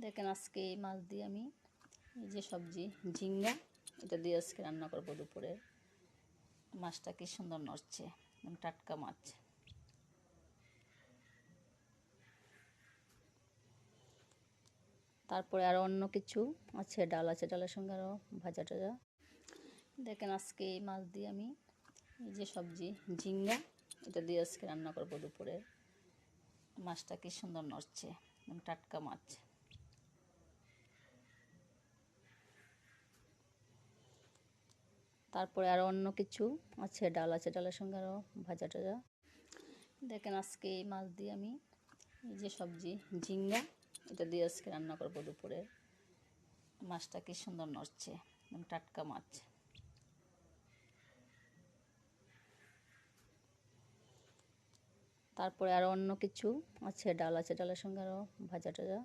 দেখেন আজকে এই মাছ দিয়ে আমি এই যে সবজি ঝিঙ্গা এটা দিয়ে আজকে রান্না করবো দুপুরে। মাছটা কি সুন্দর নড়ছে, টাটকা মাছ। তারপরে আরও অন্য কিছু আছে, ডাল আছে, ডালের সঙ্গে আরও ভাজা টাজা। দেখেন আজকে এই মাছ দিয়ে আমি এই যে সবজি ঝিঙ্গা এটা দিয়ে আজকে রান্না করবো দুপুরে। মাছটা কি সুন্দর নড়ছে, টাটকা মাছ। তারপরে আরও অন্য কিছু আছে, ডাল আছে, ডালের সঙ্গে আরও ভাজা টাজা। দেখেন আজকে এই মাছ দিয়ে আমি এই যে সবজি ঝিঙ্গা এটা দিয়ে আজকে রান্না করবো দুপুরে। মাছটা কি সুন্দর নড়ছে, টাটকা মাছ। তারপরে আরও অন্য কিছু আছে, ডাল আছে, ডালের সঙ্গে আরও ভাজা টাজা।